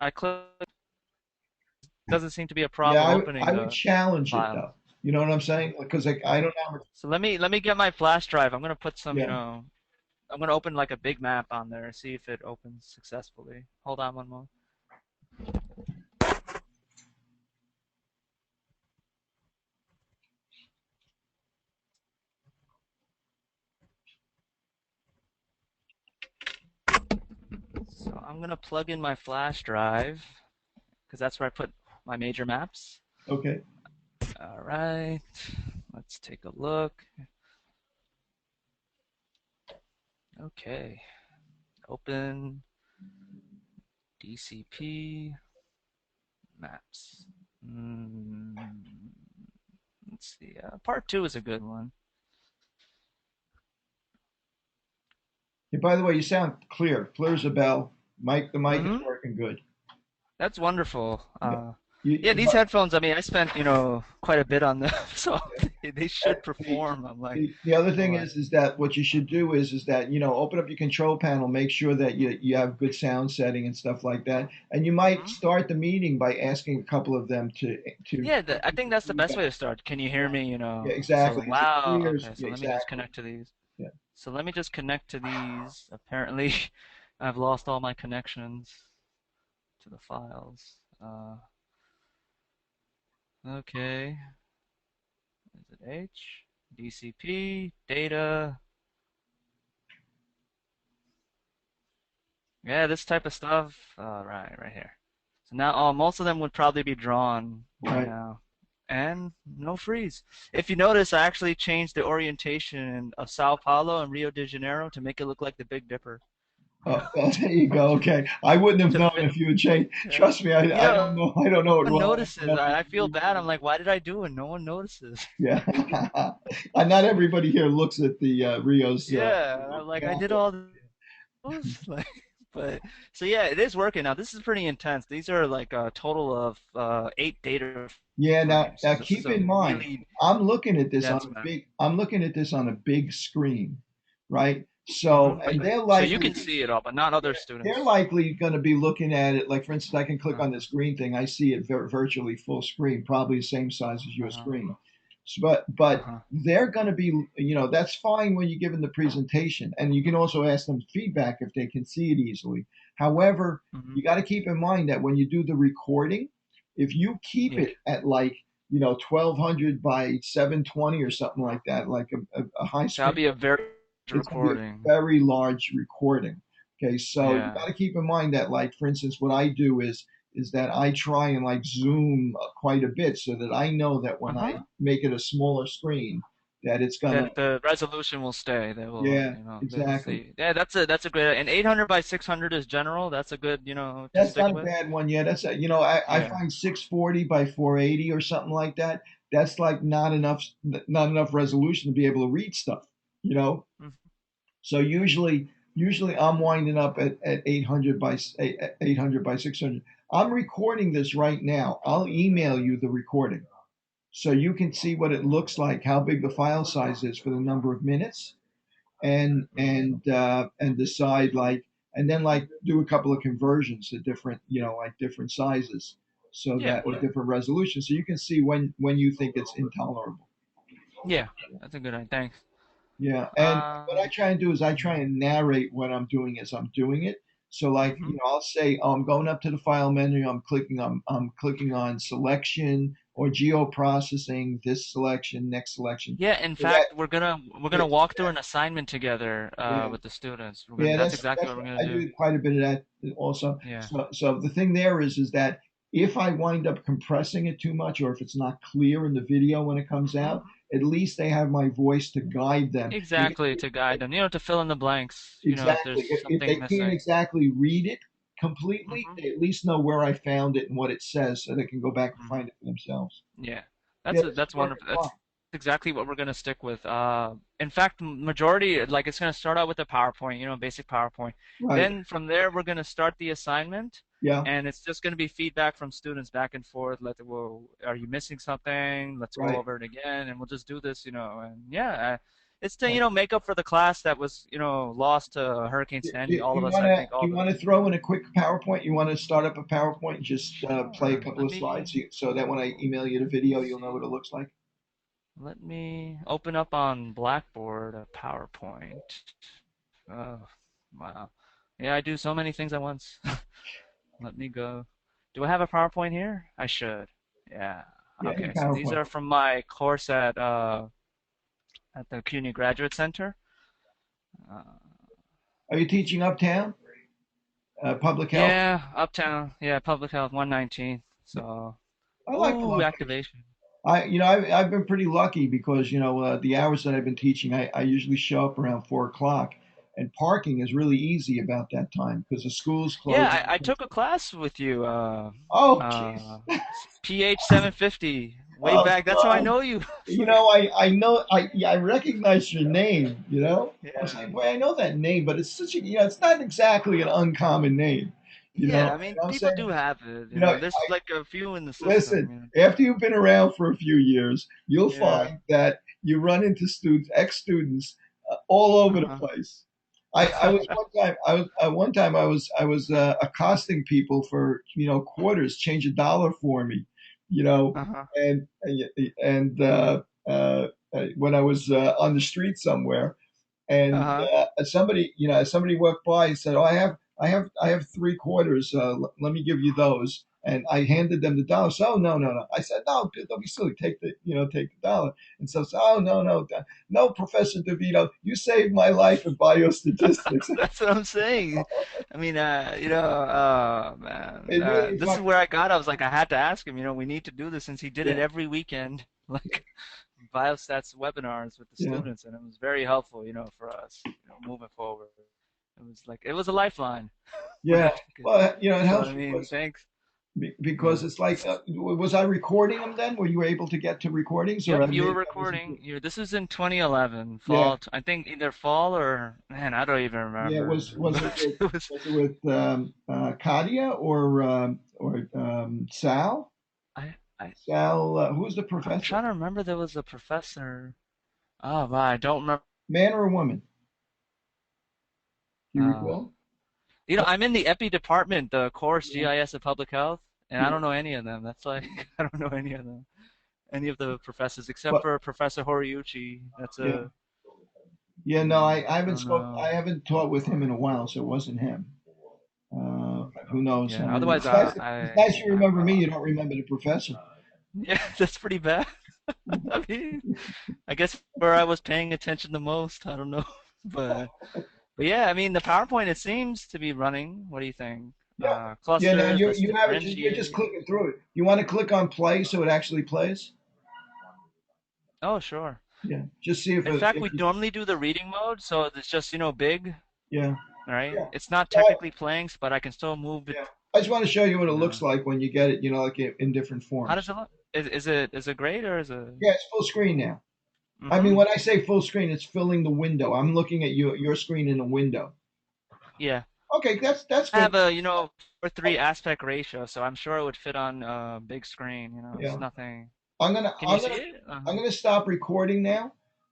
I click. Doesn't seem to be a Yeah, problem opening I would the challenge it file. though. You know what I'm saying? Because like I don't have. So let me get my flash drive. I'm gonna put some, Yeah. I'm gonna open like a big map on there and see if it opens successfully. Hold on one moment. So I'm gonna plug in my flash drive because that's where I put my major maps. Okay. All right, let's take a look. Okay, open DCP maps. Mm, let's see. Part two is a good one. Hey, by the way, you sound clear. Clear as a bell. The mic is Mm-hmm. working good. That's wonderful. Yeah. You, Yeah, these but headphones, I mean, I spent, quite a bit on them, so they should the, perform. I'm like, the other thing boy. is that what you should do is that open up your control panel, make sure that you have good sound setting and stuff like that, and you might Mhm. start the meeting by asking a couple of them to Yeah, give I you think some that's the best way feedback. to start. Can you hear Yeah. me, Yeah, So, exactly. Is it wow. clear? Okay, so Yeah, let me just exactly. connect to these. Yeah. So let me just connect to these. Apparently, I've lost all my connections to the files. Okay. Is it H? DCP, data. Yeah, this type of stuff. Right here. So now, most of them would probably be drawn by Right. now. And no freeze. If you notice, I actually changed the orientation of Sao Paulo and Rio de Janeiro to make it look like the Big Dipper. You know, Oh, there you go. Okay. I wouldn't have to known fit. if you had changed. Yeah. Trust me, I No don't know. I don't know it one well notices. enough to I feel agree. bad. I'm like, why did I do it? No one notices. Yeah. And not everybody here looks at the Rio's. Yeah, I'm like, I Yeah. did all those. Like, but so yeah, it is working now. This is pretty intense. These are like a total of 8 data Yeah. frames. Now So this is keep a in mind, really I'm looking at this on dense a map. big. I'm looking at this on a big screen, right? So, But and they're so you can likely see it all, but not other they're students. likely going to be looking at it. Like, for instance, I can click on Uh-huh. this green thing. I see it virtually full screen, probably the same size as your Uh-huh. screen. But Uh-huh. they're going to be, that's fine when you give them the presentation, and you can also ask them feedback if they can see it easily. However, Hmm. you got to keep in mind that when you do the recording, if you keep Yeah. it at like 1200 by 720 or something like that, like a high That'll screen, be a very it's going to be a recording. very large recording. Okay, so you Yeah. got to keep in mind that, like, for instance, what I do is that I try and like zoom quite a bit so that I know that when I Uh-huh. make it a smaller screen, that it's gonna. That the resolution will stay. They will, Yeah, they'll exactly. see. Yeah, that's a great. And 800 by 600 is general. That's a good, to That's stick not a with. bad one. Yeah, I Yeah. find 640 by 480 or something like that. That's like not enough resolution to be able to read stuff. You know, Mhm. So usually I'm winding up at 800 by 800 by 600. I'm recording this right now. I'll email you the recording so you can see what it looks like, how big the file size is for the number of minutes, Mhm. and decide like, and then like do a couple of conversions to different, like different sizes, so Yeah. that or different resolutions, so you can see when you think it's intolerable. Yeah. That's a good idea. Thanks. Yeah, and what I Um. try and do is I try and narrate what I'm doing as I'm doing it. So like, Mhm. I'll say, oh, I'm going up to the file menu, I'm clicking on selection or geo processing, this selection, next selection. Yeah, in So that fact, we're gonna yeah, walk through an assignment together yeah, with the students. yeah, That's that's exactly that's what we're gonna I do. do quite a bit of that also. Yeah. So the thing there is that if I wind up compressing it too much, or if it's not clear in the video when it comes Hmm. out, at least they have my voice to guide them. Exactly, to guide them, to fill in the blanks, if Exactly. there's If something they can't missing. exactly read it completely, Hmm. they at least know where I found it and what it says, so they can go back and Hmm. find it for themselves. Yeah, Yeah, this is that's working wonderful. fine. That's exactly what we're gonna stick with. In fact, majority like it's gonna start out with the PowerPoint, basic PowerPoint. Right. Then from there, we're gonna start the assignment, Yeah. and it's just gonna be feedback from students back and forth. Well, are you missing something? Let's go Right. over it again, and we'll just do this, And yeah, It's to, make up for the class that was, lost to Hurricane Sandy. All of You us, want I to think, all you the. want to throw in a quick PowerPoint? You want to start up a PowerPoint and just play a Sure. couple of slides so that when I email you the video, Let's you'll know see. what it looks like. Let me open up on Blackboard a PowerPoint. Oh, wow. Yeah, I do so many things at once. Let me go. Do I have a PowerPoint here? I should. Yeah. Yeah, your Okay, so these PowerPoint. are from my course at the CUNY Graduate Center. Uh, Are you teaching uptown? Public health? yeah, Uptown. Yeah, Public Health 119. So, I like the ooh, location. activation. I've been pretty lucky because the hours that I've been teaching, I usually show up around 4 o'clock, and parking is really easy about that time because the school's Yeah, closed. I took a class with you. Oh, jeez. Uh, PH 750. Way Oh, back. That's how I God. know you. It's You like, know, I know, yeah, I recognize your name, you know? I was yeah. like, boy, I know that name, but it's such it's not exactly an uncommon name, Yeah, I and mean, I'm people saying, do have it. you know, There's like a few in the listen, system. after you've been around for a few years, you'll Yeah. find that you run into ex-students, all over the Uh-huh. place. I was one time I was accosting people for quarters, change $1 for me, you know, Uh-huh. and and when I was on the street somewhere, and Uh-huh. somebody walked by and said, "Oh, I have 3 quarters. Let me give you those." And I handed them the dollar. So, "Oh, no, no, no." I said, "No, don't be silly. Take the dollar." And so, "Oh, no, no, no, Professor DeVito, you saved my life in biostatistics." That's what I'm saying. I mean, man, It really this is fuck. where I got. I was like, I had to ask him. We need to do this since he did it Yeah, every weekend, like biostats webinars with the yeah, students, and it was very helpful, for us, moving forward. It was a lifeline when I yeah. took it. Well, it So helps I mean, because thanks. because Yeah. it's like, was I recording them then? Were you able to get to recordings, or Yep, I you were maybe I wasn't? recording. This is in 2011, Yeah. fall. I think either fall or man, I don't even Yeah, remember. But it was. was it with Kadia or Sal? I I Sal, who was the I'm professor? trying to remember. There was a professor. Oh, wow, I don't remember. Man or woman? Do you Uh, recall? I'm in the epi department, the course Yeah, GIS of public health, and I yeah, don't know any of them. That's like I don't know any of them, any of the professors except but for Professor Horiuchi. That's yeah, a. yeah. No, I I haven't don't spoke. know. I haven't taught with him in a while, so it wasn't him. Who knows? I Yeah. mean, Otherwise, it's nice you remember me. You don't remember the professor. yeah, that's pretty bad. I mean, I guess where I was paying attention the most. I don't know, but yeah, I mean the PowerPoint it seems to be running. What do you think? Yeah, yeah. Now Clusters. Let's you have it. You're just differentiate. clicking through it. You want to click on play so it actually plays? Oh, sure. Yeah. Just see if In fact, if we you, normally do the reading mode, so it's just, big, yeah. right? Yeah. It's not Well, technically playing, but I can still move it. yeah. I just want to show you what it You know. looks like when you get it, like in different How forms. does it look? Is it great or is it? Yeah, it's full screen now. I mean, Mm-hmm. when I say full screen, it's filling the window. I'm looking at your screen in a window. Yeah. Okay, that's I good. have a, 4:3 aspect ratio, so I'm sure it would fit on a big screen. It's Yeah. nothing. I'm gonna Can you I'm see gonna it? I'm gonna stop recording now,